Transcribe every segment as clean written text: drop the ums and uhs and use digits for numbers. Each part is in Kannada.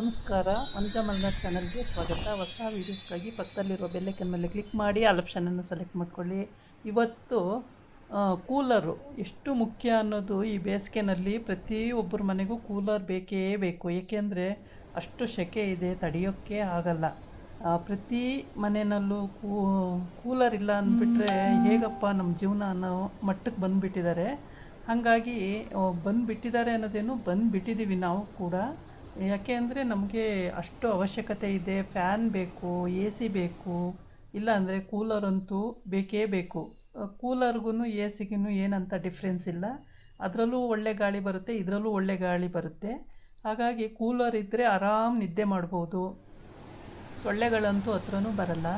ನಮಸ್ಕಾರ. ಮನುಜಾ ಮಲ್ನಾಡ್ ಚಾನಲ್ಗೆ ಸ್ವಾಗತ. ಹೊಸ ವೀಡಿಯೋಸ್ಗಾಗಿ ಪಕ್ಕದಲ್ಲಿರೋ ಬೆಲ್ಲೈಕನ್ ಮೇಲೆ ಕ್ಲಿಕ್ ಮಾಡಿ ಆಲ್ ಆಪ್ಷನನ್ನು ಸೆಲೆಕ್ಟ್ ಮಾಡ್ಕೊಳ್ಳಿ. ಇವತ್ತು ಕೂಲರು ಎಷ್ಟು ಮುಖ್ಯ ಅನ್ನೋದು ಈ ಬೇಸಿಗೆನಲ್ಲಿ ಪ್ರತಿಯೊಬ್ಬರ ಮನೆಗೂ ಕೂಲರ್ ಬೇಕೇ ಬೇಕು. ಏಕೆಂದರೆ ಅಷ್ಟು ಸೆಕೆ ಇದೆ, ತಡೆಯೋಕ್ಕೆ ಆಗಲ್ಲ. ಪ್ರತಿ ಮನೆಯಲ್ಲೂ ಕೂಲರ್ ಇಲ್ಲ ಅಂದ್ಬಿಟ್ರೆ ಹೇಗಪ್ಪ ನಮ್ಮ ಜೀವನ ಅನ್ನೋ ಮಟ್ಟಕ್ಕೆ ಬಂದುಬಿಟ್ಟಿದ್ದಾರೆ. ಹಾಗಾಗಿ ಬಂದುಬಿಟ್ಟಿದ್ದಾರೆ ಅನ್ನೋದೇನು, ಬಂದುಬಿಟ್ಟಿದ್ದೀವಿ ನಾವು ಕೂಡ. ಯಾಕೆ ಅಂದರೆ ನಮಗೆ ಅಷ್ಟು ಅವಶ್ಯಕತೆ ಇದೆ. ಫ್ಯಾನ್ ಬೇಕು, ಎ ಸಿ ಬೇಕು, ಇಲ್ಲ ಅಂದರೆ ಕೂಲರಂತೂ ಬೇಕೇ ಬೇಕು. ಕೂಲರ್ಗೂ ಎ ಸಿಗೂ ಏನಂತ ಡಿಫ್ರೆನ್ಸ್ ಇಲ್ಲ. ಅದರಲ್ಲೂ ಒಳ್ಳೆ ಗಾಳಿ ಬರುತ್ತೆ, ಇದರಲ್ಲೂ ಒಳ್ಳೆ ಗಾಳಿ ಬರುತ್ತೆ. ಹಾಗಾಗಿ ಕೂಲರ್ ಇದ್ದರೆ ಆರಾಮ್ ನಿದ್ದೆ ಮಾಡ್ಬೋದು. ಸೊಳ್ಳೆಗಳಂತೂ ಹತ್ರನೂ ಬರಲ್ಲ,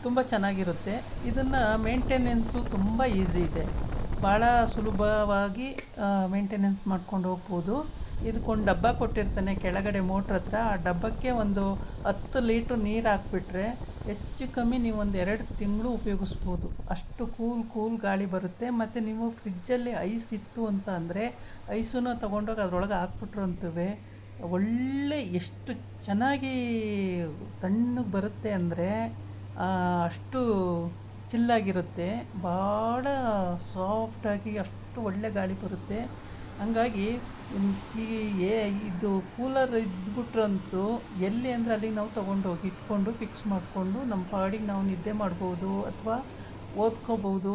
ತುಂಬ ಚೆನ್ನಾಗಿರುತ್ತೆ. ಇದನ್ನು ಮೇಂಟೆನೆನ್ಸು ತುಂಬ ಈಸಿ ಇದೆ, ಭಾಳ ಸುಲಭವಾಗಿ ಮೇಂಟೆನೆನ್ಸ್ ಮಾಡ್ಕೊಂಡು ಹೋಗ್ಬೋದು. ಇದಕ್ಕೊಂದು ಡಬ್ಬ ಕೊಟ್ಟಿರ್ತಾನೆ ಕೆಳಗಡೆ ಮೋಟ್ರ್ ಹತ್ರ. ಆ ಡಬ್ಬಕ್ಕೆ ಒಂದು 10 ಲೀಟ್ರ್ ನೀರು ಹಾಕ್ಬಿಟ್ರೆ ಹೆಚ್ಚು ಕಮ್ಮಿ ನೀವು ಒಂದು 2 ತಿಂಗಳು ಉಪಯೋಗಿಸ್ಬೋದು. ಅಷ್ಟು ಕೂಲ್ ಗಾಳಿ ಬರುತ್ತೆ. ಮತ್ತು ನೀವು ಫ್ರಿಜ್ಜಲ್ಲಿ ಐಸ್ ಇತ್ತು ಅಂತ ಅಂದರೆ ಐಸನ್ನು ತೊಗೊಂಡೋಗಿ ಅದರೊಳಗೆ ಹಾಕ್ಬಿಟ್ರು ಅಂತವೇ ಒಳ್ಳೆ ಎಷ್ಟು ಚೆನ್ನಾಗಿ ತಣ್ಣಗೆ ಬರುತ್ತೆ ಅಂದರೆ ಅಷ್ಟು ಚಿಲ್ಲಾಗಿರುತ್ತೆ, ಭಾಳ ಸಾಫ್ಟಾಗಿ ಅಷ್ಟು ಒಳ್ಳೆ ಗಾಳಿ ಬರುತ್ತೆ. ಹಂಗಾಗಿ ಇದು ಕೂಲರ್ ಇದ್ಬಿಟ್ರಂತೂ ಎಲ್ಲಿ ಅಂದರೆ ಅಲ್ಲಿಗೆ ನಾವು ತೊಗೊಂಡೋಗಿ ಇಟ್ಕೊಂಡು ಫಿಕ್ಸ್ ಮಾಡಿಕೊಂಡು ನಮ್ಮ ಪಾಡಿಗೆ ನಾವು ನಿದ್ದೆ ಮಾಡ್ಬೋದು, ಅಥವಾ ಓದ್ಕೋಬೋದು,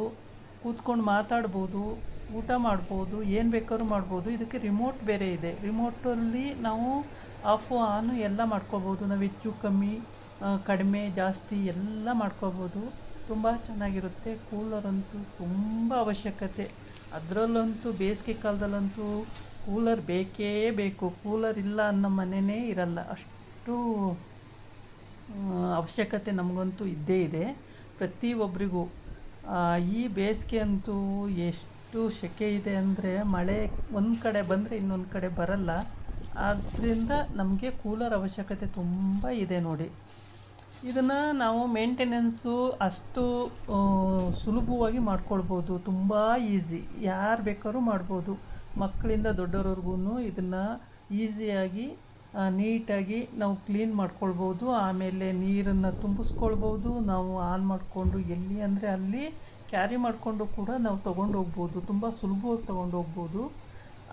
ಕೂತ್ಕೊಂಡು ಮಾತಾಡ್ಬೋದು, ಊಟ ಮಾಡ್ಬೋದು, ಏನು ಬೇಕಾದ್ರೂ ಮಾಡ್ಬೋದು. ಇದಕ್ಕೆ ರಿಮೋಟ್ ಬೇರೆ ಇದೆ. ರಿಮೋಟಲ್ಲಿ ನಾವು ಆಫು ಆನು ಎಲ್ಲ ಮಾಡ್ಕೋಬೋದು. ನಾವು ಹೆಚ್ಚು ಕಮ್ಮಿ, ಕಡಿಮೆ ಜಾಸ್ತಿ ಎಲ್ಲ ಮಾಡ್ಕೋಬೋದು. ತುಂಬ ಚೆನ್ನಾಗಿರುತ್ತೆ. ಕೂಲರಂತೂ ತುಂಬ ಅವಶ್ಯಕತೆ. ಅದರಲ್ಲಂತೂ ಬೇಸಿಗೆ ಕಾಲದಲ್ಲಂತೂ ಕೂಲರ್ ಬೇಕೇ ಬೇಕು. ಕೂಲರ್ ಇಲ್ಲ ಅನ್ನೋ ಮನೆಯೇ ಇರಲ್ಲ, ಅಷ್ಟು ಅವಶ್ಯಕತೆ ನಮಗಂತೂ ಇದ್ದೇ ಇದೆ ಪ್ರತಿಯೊಬ್ಬರಿಗೂ. ಈ ಬೇಸಿಗೆ ಅಂತೂ ಎಷ್ಟು ಸೆಕೆ ಇದೆ ಅಂದರೆ ಮಳೆ ಒಂದು ಕಡೆ ಬಂದರೆ ಇನ್ನೊಂದು ಕಡೆ ಬರಲ್ಲ. ಆದ್ದರಿಂದ ನಮಗೆ ಕೂಲರ್ ಅವಶ್ಯಕತೆ ತುಂಬ ಇದೆ ನೋಡಿ. ಇದನ್ನು ನಾವು ಮೇಂಟೆನೆನ್ಸು ಅಷ್ಟು ಸುಲಭವಾಗಿ ಮಾಡ್ಕೊಳ್ಬೋದು, ತುಂಬ ಈಸಿ. ಯಾರು ಬೇಕಾದ್ರೂ ಮಾಡ್ಬೋದು, ಮಕ್ಕಳಿಂದ ದೊಡ್ಡವ್ರವ್ರಿಗೂ ಇದನ್ನು ಈಸಿಯಾಗಿ ನೀಟಾಗಿ ನಾವು ಕ್ಲೀನ್ ಮಾಡ್ಕೊಳ್ಬೋದು. ಆಮೇಲೆ ನೀರನ್ನು ತುಂಬಿಸ್ಕೊಳ್ಬೋದು. ನಾವು ಆನ್ ಮಾಡಿಕೊಂಡು ಎಲ್ಲಿ ಅಂದರೆ ಅಲ್ಲಿ ಕ್ಯಾರಿ ಮಾಡಿಕೊಂಡು ಕೂಡ ನಾವು ತೊಗೊಂಡು ಹೋಗ್ಬೋದು, ತುಂಬ ಸುಲಭವಾಗಿ ತೊಗೊಂಡು ಹೋಗ್ಬೋದು.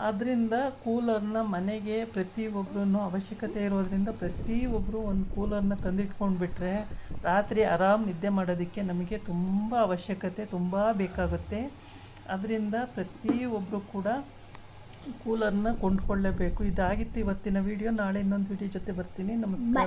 ಆದ್ದರಿಂದ ಕೂಲರ್ನ ಮನೆಗೆ ಪ್ರತಿಯೊಬ್ಬರೂ ಅವಶ್ಯಕತೆ ಇರೋದರಿಂದ ಪ್ರತಿಯೊಬ್ಬರು ಒಂದು ಕೂಲರ್ನ ತಂದಿಟ್ಕೊಂಡ್ಬಿಟ್ರೆ ರಾತ್ರಿ ಆರಾಮ್ ನಿದ್ದೆ ಮಾಡೋದಕ್ಕೆ ನಮಗೆ ತುಂಬ ಅವಶ್ಯಕತೆ, ತುಂಬ ಬೇಕಾಗುತ್ತೆ. ಅದರಿಂದ ಪ್ರತಿಯೊಬ್ಬರು ಕೂಡ ಕೂಲರ್ನ ಕೊಂಡ್ಕೊಳ್ಳೇಬೇಕು. ಇದಾಗಿತ್ತು ಇವತ್ತಿನ ವಿಡಿಯೋ. ನಾಳೆ ಇನ್ನೊಂದು ವಿಡಿಯೋ ಜೊತೆ ಬರ್ತೀನಿ. ನಮಸ್ಕಾರ.